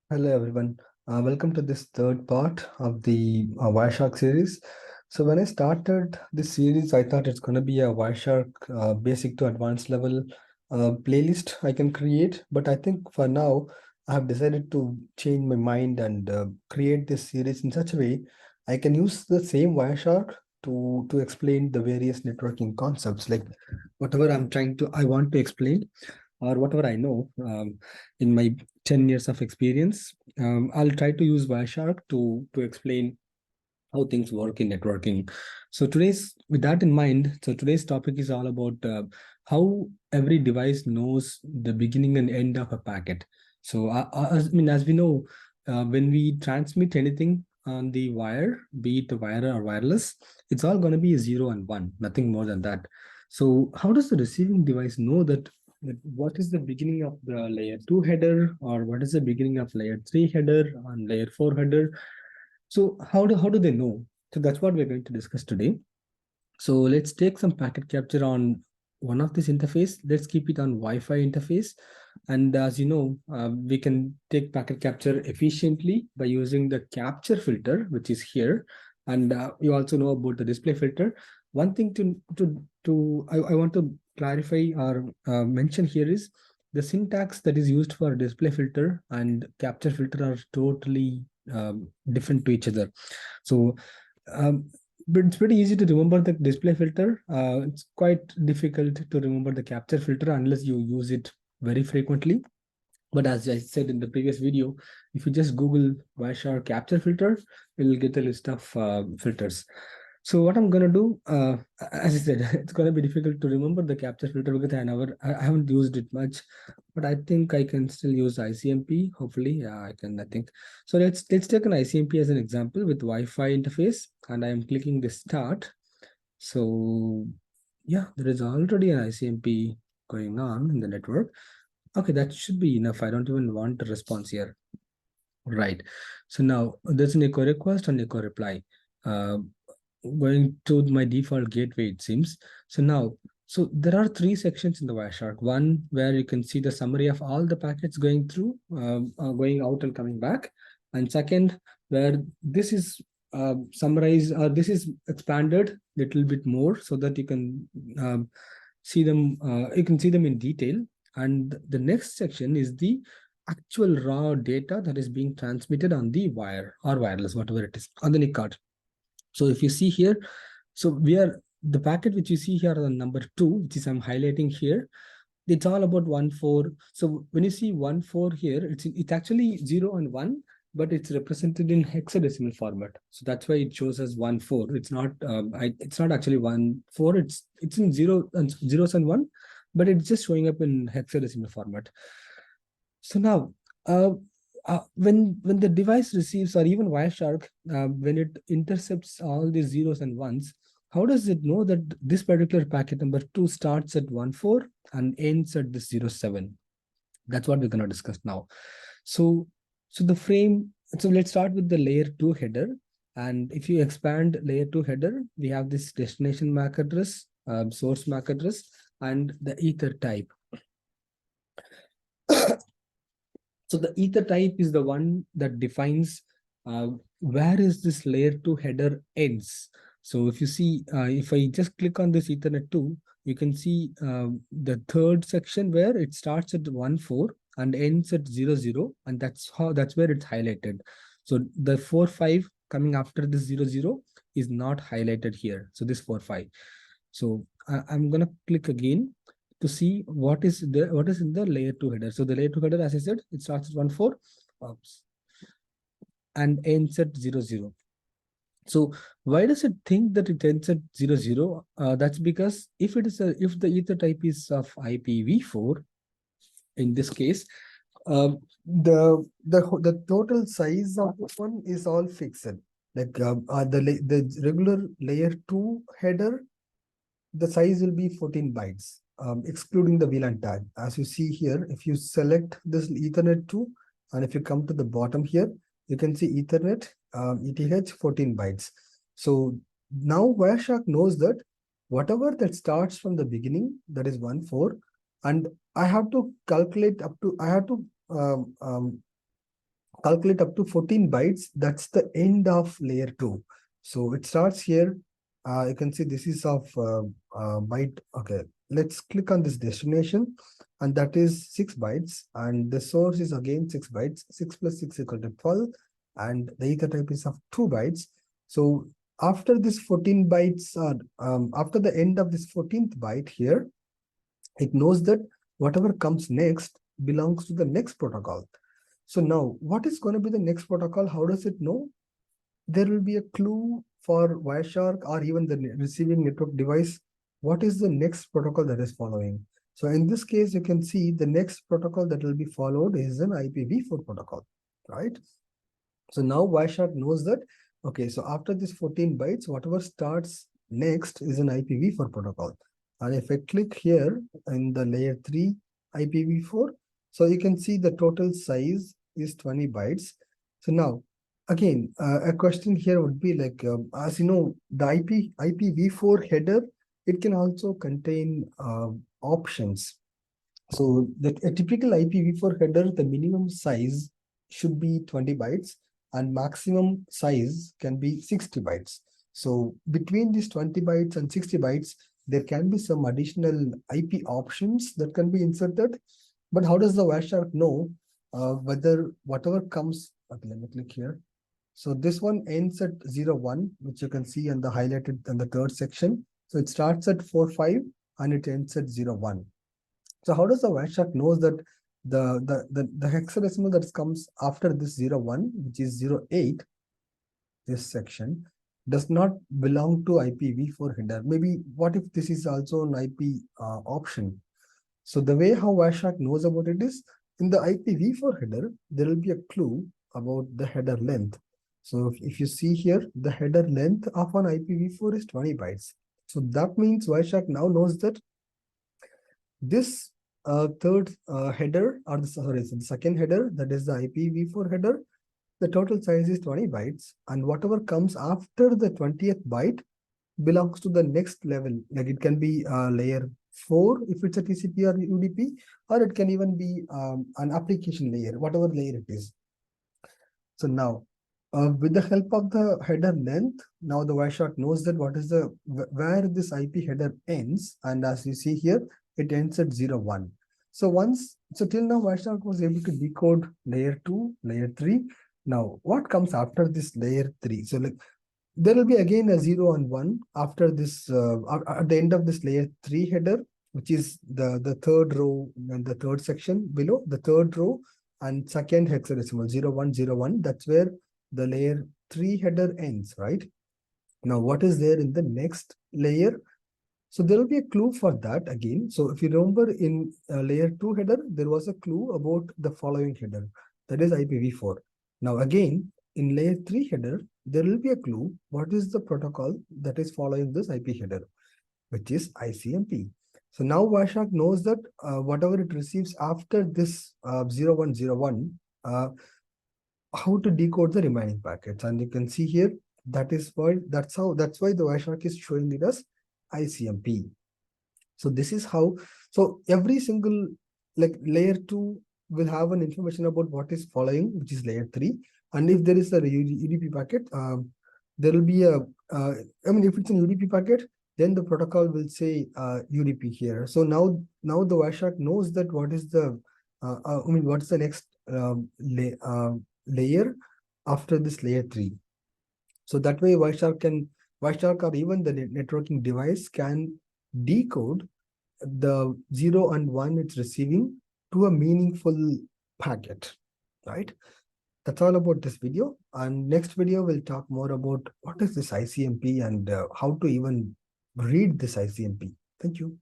Hello everyone. Welcome to this third part of the Wireshark series. So when I started this series, I thought it's going to be a Wireshark basic to advanced level playlist I can create. But I think for now, I have decided to change my mind and create this series in such a way I can use the same Wireshark to explain the various networking concepts, like whatever I want to explain or whatever I know in my 10 years of experience. I'll try to use Wireshark to explain how things work in networking. With that in mind, so today's topic is all about how every device knows the beginning and end of a packet. As we know, when we transmit anything on the wire, be it a wire or wireless, it's all going to be a 0 and 1, nothing more than that. So how does the receiving device know that what is the beginning of the layer 2 header, or what is the beginning of layer 3 header and layer 4 header? So how do they know? So that's what we're going to discuss today. So let's take some packet capture on one of this interface. Let's keep it on Wi-Fi interface. And as you know, we can take packet capture efficiently by using the capture filter, which is here. And you also know about the display filter. One thing I want to clarify or mention here is the syntax that is used for display filter and capture filter are totally different to each other. So um, but it's pretty easy to remember the display filter. It's quite difficult to remember the capture filter unless you use it very frequently. But as I said in the previous video, if you just Google Wireshark capture filter, you'll get a list of filters. So what I'm gonna do, as I said, it's gonna be difficult to remember the capture filter because I haven't used it much, but I think I can still use ICMP. Hopefully, yeah, I can. I think so. Let's take an ICMP as an example with Wi-Fi interface, and I am clicking the start. So yeah, there is already an ICMP going on in the network. Okay, that should be enough. I don't even want a response here. Right. So now there's an echo request and echo reply. Uh, Going to my default gateway, it seems. So now, so there are three sections in the Wireshark. One where you can see the summary of all the packets going through, going out and coming back. And second, where this is summarized, or this is expanded a little bit more so that you can see them, you can see them in detail. And the next section is the actual raw data that is being transmitted on the wire or wireless, whatever it is, on the NIC card. So if you see here, so we are the packet which you see here on number 2, which is I'm highlighting here. It's all about 1 4. So when you see 1 4 here, it's actually 0 and 1, but it's represented in hexadecimal format. So that's why it shows as 1 4. It's not actually 1 4. It's in zeros and 1, but it's just showing up in hexadecimal format. So now, when the device receives, or even Wireshark, when it intercepts all these zeros and ones, how does it know that this particular packet number 2 starts at 1 4 and ends at this 0 7? That's what we're going to discuss now. So, so the frame. So let's start with the layer 2 header. And if you expand layer 2 header, we have this destination MAC address, source MAC address, and the ether type. So the ether type is the one that defines where is this layer 2 header ends. So if you see, if I just click on this Ethernet 2, you can see the third section where it starts at 1 4 and ends at 0 0, and that's where it's highlighted. So the 4 5 coming after this 0 0 is not highlighted here. So this 4 5. So I'm gonna click again to see what is in the layer 2 header. So the layer 2 header, as I said, it starts at 1 4 and ends at 0 0. So why does it think that it ends at 0 0? That's because if the ether type is of IPv4, in this case, the total size of this one is all fixed. Like the regular layer 2 header, the size will be 14 bytes, excluding the VLAN tag. As you see here, if you select this Ethernet 2, and if you come to the bottom here, you can see Ethernet, ETH 14 bytes. So now Wireshark knows that whatever that starts from the beginning, that is 1 4, and I have to calculate I have to calculate up to 14 bytes. That's the end of layer 2. So it starts here. You can see this is of byte. Okay, let's click on this destination, and that is 6 bytes. And the source is again 6 bytes. 6 plus 6 equal to 12. And the ether type is of 2 bytes. So after this 14 bytes, after the end of this 14th byte here, it knows that whatever comes next belongs to the next protocol. So now, what is going to be the next protocol? How does it know? There will be a clue for Wireshark or even the receiving network device. What is the next protocol that is following? So in this case, you can see the next protocol that will be followed is an IPv4 protocol, right? So now Wireshark knows that, okay, so after this 14 bytes, whatever starts next is an IPv4 protocol. And if I click here in the layer 3 IPv4, so you can see the total size is 20 bytes. So now, again, a question here would be like, as you know, the IPv4 header, it can also contain options. So a typical IPv4 header, the minimum size should be 20 bytes and maximum size can be 60 bytes. So between these 20 bytes and 60 bytes, there can be some additional IP options that can be inserted. But how does the Wireshark know whether whatever comes, okay, let me click here. So this one ends at 01, which you can see in the highlighted in the third section. So it starts at 45 and it ends at 01. So how does the Wireshark knows that the hexadecimal that comes after this 01, which is 08, this section, does not belong to IPv4 header? Maybe what if this is also an IP option? So the way how Wireshark knows about it is, in the IPv4 header, there will be a clue about the header length. So if you see here, the header length of an IPv4 is 20 bytes. So that means Wireshark now knows that this third header, or the second header, that is the IPv4 header, the total size is 20 bytes, and whatever comes after the 20th byte belongs to the next level. Like it can be layer 4 if it's a TCP or UDP, or it can even be an application layer, whatever layer it is. So now, with the help of the header length, now the Wireshark knows that what is the where this IP header ends, and as you see here, it ends at 01. So till now Wireshark was able to decode layer 2, layer 3. Now, what comes after this layer 3? So like there will be again a 0 and 1 after this at the end of this layer 3 header, which is the third row and the third section below, the third row and second hexadecimal 0101. That's where the layer 3 header ends, right? Now, what is there in the next layer? So there will be a clue for that again. So if you remember in layer 2 header, there was a clue about the following header, that is IPv4. Now again, in layer 3 header, there will be a clue what is the protocol that is following this IP header, which is ICMP. So now Wireshark knows that whatever it receives after this 0101, how to decode the remaining packets. And you can see here, that's why the Wireshark is showing it as ICMP. So this is how, so every single like layer 2 will have an information about what is following, which is layer 3. And if there is a UDP packet, there will be a, I mean, if it's an UDP packet, then the protocol will say UDP here. So now the Wireshark knows that what is the, what's the next layer after this layer 3. So that way Wireshark or even the networking device can decode the 0 and 1 it's receiving to a meaningful packet, right? That's all about this video. And next video, we'll talk more about what is this ICMP and how to even read this ICMP. Thank you.